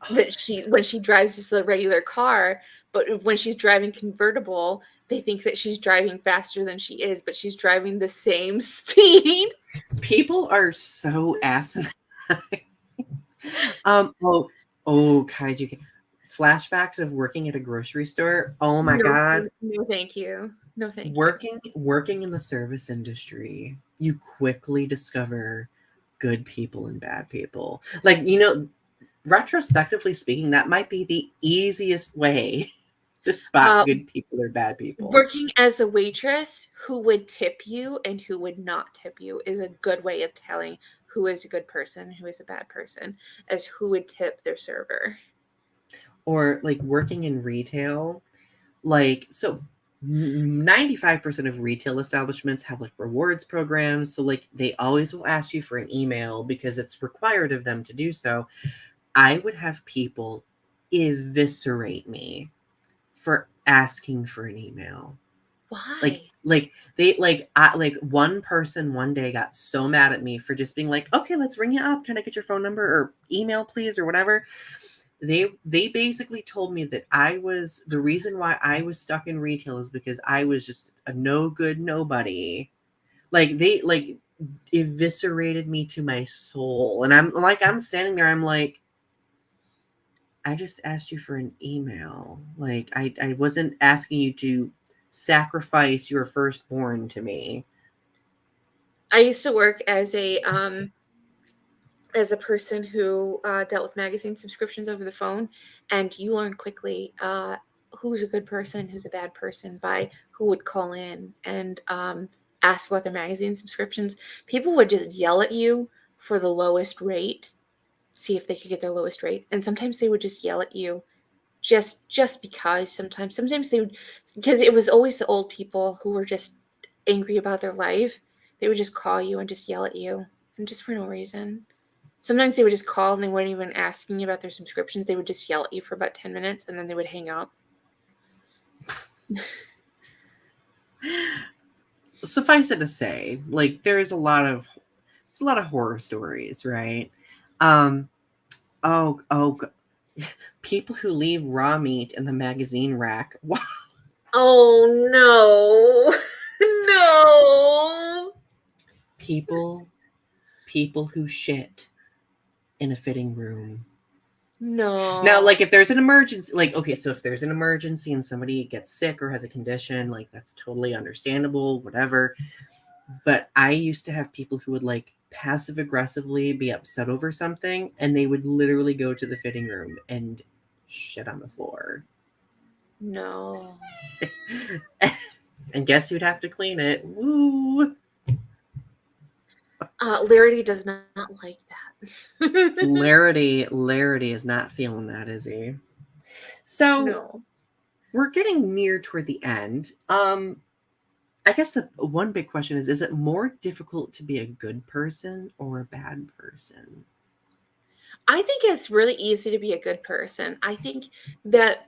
that she when she drives just a regular car, but when she's driving convertible, they think that she's driving faster than she is, but she's driving the same speed. People are so asinine. Oh, Kaiju Kim. Flashbacks of working at a grocery store. Oh my No, God. no, thank you. No, thank you. Working in the service industry, you quickly discover good people and bad people. Like, retrospectively speaking, that might be the easiest way to spot Uh, good people or bad people. Working as a waitress, who would tip you and who would not tip you is a good way of telling who is a good person, who is a bad person, as who would tip their server. Or like working in retail, like, so 95% of retail establishments have like rewards programs, so like they always will ask you for an email because it's required of them to do so. I would have people eviscerate me for asking for an email. Like Why? like like one person one day got so mad at me for just being like, okay, let's ring you up. Can I get your phone number or email, please, or whatever? They basically told me that I was the reason why I was stuck in retail is because I was just a no good nobody. Like they like eviscerated me to my soul. And I'm standing there, I'm like, I just asked you for an email. Like I wasn't asking you to sacrifice your firstborn to me. I used to work as a person who dealt with magazine subscriptions over the phone, and you learn quickly who's a good person, who's a bad person by who would call in and ask about their magazine subscriptions. People would just yell at you for the lowest rate, see if they could get their lowest rate, and sometimes they would just yell at you just because. Sometimes they would, because it was always the old people who were just angry about their life. They would just call you and just yell at you, and just for no reason. Sometimes they would just call and they weren't even asking you about their subscriptions. They would just yell at you for about 10 minutes and then they would hang up. Suffice it to say, like there's a lot of horror stories, right? Um oh, people who leave raw meat in the magazine rack. Wow. Oh no. No. People people who shit in a fitting room. Now, No. like if there's an emergency, like okay, so if there's an emergency and somebody gets sick or has a condition, like that's totally understandable, whatever. But I used to have people who would like passive aggressively be upset over something and they would literally go to the fitting room and shit on the floor. No. And guess who'd have to clean it? Woo! Larity does not like that. Larity is not feeling that, is he? So No. we're getting near toward the end. I guess the one big question is it more difficult to be a good person or a bad person? I think it's really easy to be a good person. I think that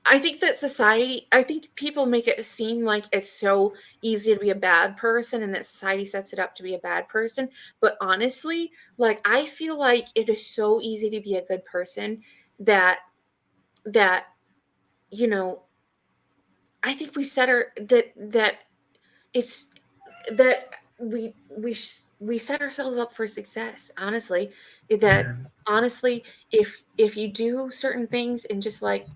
I think that society, I think people make it seem like it's so easy to be a bad person and that society sets it up to be a bad person. But honestly, like I feel like it is so easy to be a good person that that you know, I think we set our that it's that we set ourselves up for success, honestly. That Yeah. honestly, if you do certain things and just like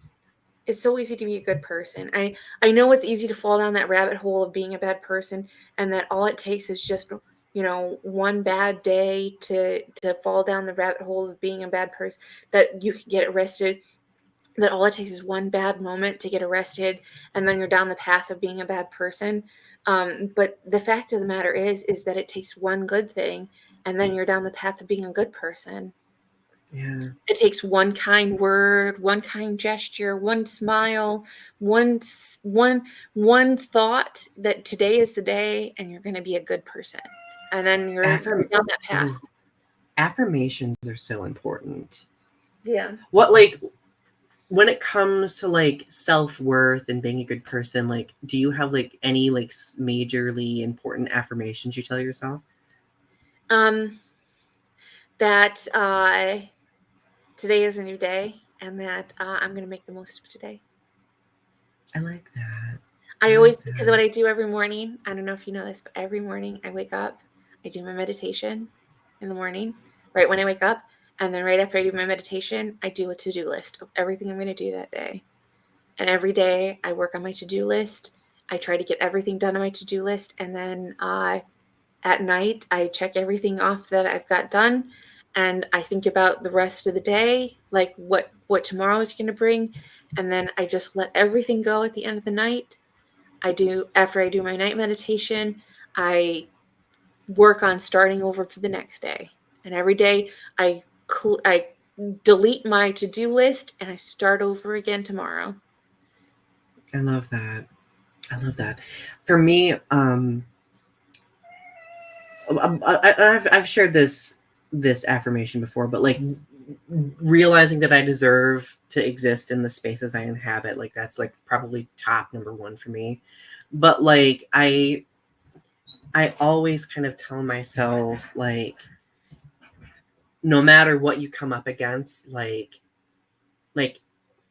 it's so easy to be a good person. I know it's easy to fall down that rabbit hole of being a bad person and that all it takes is just one bad day to fall down the rabbit hole of being a bad person, that you could get arrested, that all it takes is one bad moment to get arrested and then you're down the path of being a bad person. But the fact of the matter is that it takes one good thing and then you're down the path of being a good person. Yeah. It takes one kind word, one kind gesture, one smile, one thought that today is the day and you're going to be a good person. And then you're Affirm down that path. Ooh, affirmations are so important. Yeah. What, like, when it comes to like self-worth and being a good person, like, do you have like any like majorly important affirmations you tell yourself? Um, that today is a new day and that I'm going to make the most of today. I like that. I I like always, because that. what I do every morning, I don't know if you know this, but every morning I wake up, I do my meditation in the morning, right when I wake up. And then right after I do my meditation, I do a to-do list of everything I'm going to do that day. And every day I work on my to-do list. I try to get everything done on my to-do list. And then at night, I check everything off that I've got done. And I think about the rest of the day, like what tomorrow is going to bring. And then I just let everything go at the end of the night. After I do my night meditation, I work on starting over for the next day. And every day I delete my to-do list and I start over again tomorrow. I love that. I love that. For me, I've shared this affirmation before, but like realizing that I deserve to exist in the spaces I inhabit, like that's like probably top number one for me. But like I always kind of tell myself like no matter what you come up against, like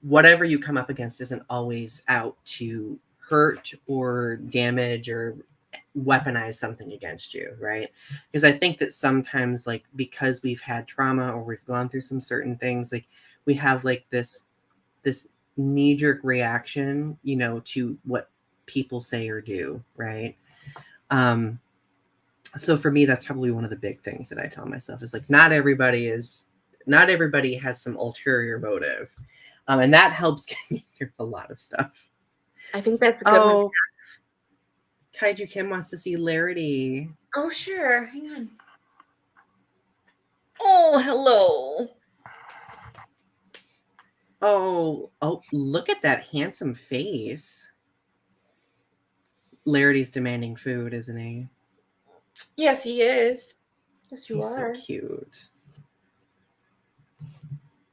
whatever you come up against isn't always out to hurt or damage or weaponize something against you, right? Because I think that sometimes like because we've had trauma or we've gone through some certain things, like we have like this knee-jerk reaction, to what people say or do, right? um so for me that's probably one of the big things that I tell myself is like not everybody has some ulterior motive. And that helps get me through a lot of stuff. I think that's a good one. Oh, Kaiju Kim wants to see Larity. Oh, sure. Hang on. Oh, hello. Oh, look at that handsome face. Larity's demanding food, isn't he? Yes, he is. Yes, you He's so are. cute.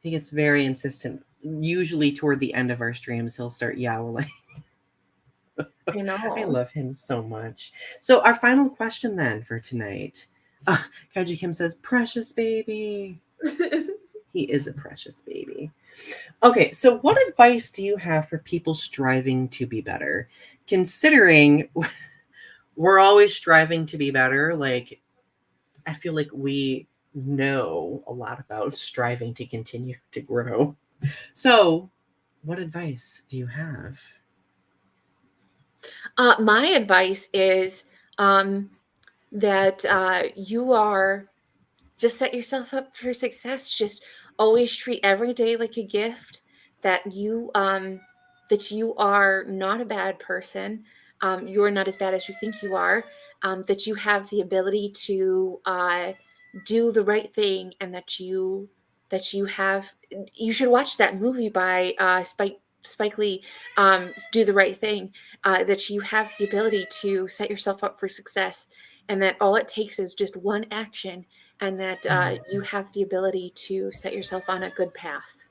He gets very insistent. Usually toward the end of our streams, he'll start yowling. I I know. love him so much. So our final question then for tonight. Kaiji Kim says, precious baby. He is a precious baby. Okay, so what advice do you have for people striving to be better? Considering we're always striving to be better, like I feel like we know a lot about striving to continue to grow. So, what advice do you have? My advice is that you are just set yourself up for success. Just always treat every day like a gift. That you are not a bad person. You are not as bad as you think you are. That you have the ability to do the right thing, and you should watch that movie by Spike Lee, Do the Right Thing. That you have the ability to set yourself up for success, and that all it takes is just one action, and that you have the ability to set yourself on a good path.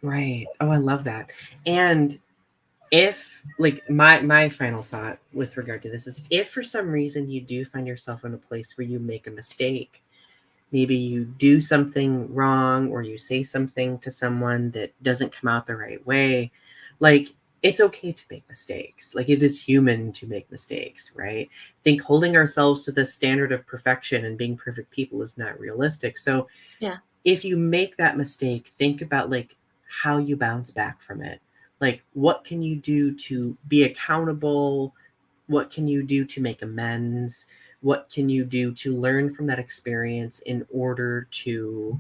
Right. Oh, I love that. And if like my final thought with regard to this is, if for some reason you do find yourself in a place where you make a mistake, maybe you do something wrong or you say something to someone that doesn't come out the right way, like, it's okay to make mistakes. Like, it is human to make mistakes, right? I think holding ourselves to the standard of perfection and being perfect people is not realistic. So Yeah. if you make that mistake, think about like how you bounce back from it. Like, what can you do to be accountable? What can you do to make amends? What can you do to learn from that experience in order to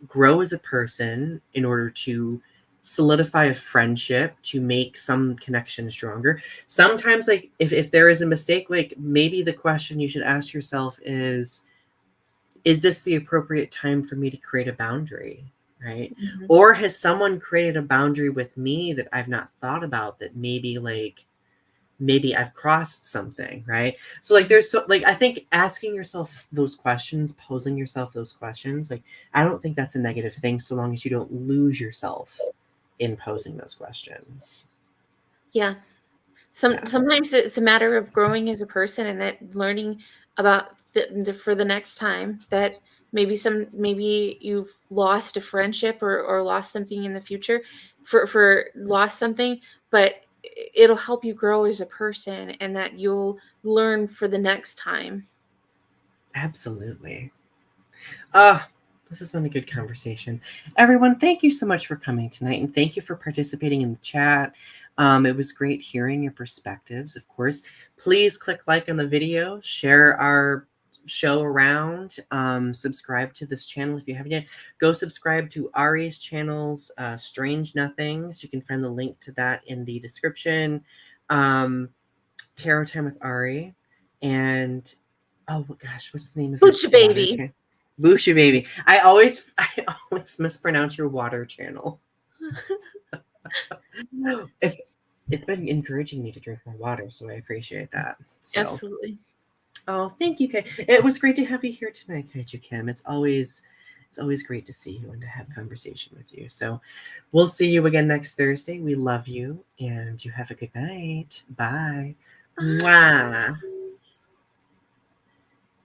grow as a person, in order to solidify a friendship, to make some connection stronger? Sometimes, like, if there is a mistake, like, maybe the question you should ask yourself is this the appropriate time for me to create a boundary, right? Mhm. Or has someone created a boundary with me that I've not thought about, that maybe like maybe I've crossed something, right? So like Mhm. there's so like I think asking yourself those questions, posing yourself those questions, like I don't think that's a negative thing so long as you don't lose yourself in posing those questions. Yeah. Yeah, Sometimes it's a matter of growing as a person and that learning about for the next time that maybe you've lost a friendship or lost something in the future for lost something, but it'll help you grow as a person and that you'll learn for the next time. absolutely. This has been a good conversation. Everyone, thank you so much for coming tonight, and thank you for participating in the chat. It was great hearing your perspectives. Of course, please click like on the video, share our show around, subscribe to this channel if you haven't yet. Go subscribe to Ari's channels, Strange Nothings. You can find the link to that in the description. Um, Tarot Time with Ari, and oh gosh, what's the name of your Hoochie water baby. channel? Busha baby. I always mispronounce your water channel. If it's been encouraging me to drink more water, so I appreciate that. So, Absolutely. oh, thank you, Kay. It was great to have you here tonight, Kaiju Kim. It's always great to see you and to have conversation with you. So, we'll see you again next Thursday. We love you, and you have a good night. Bye. Mwah.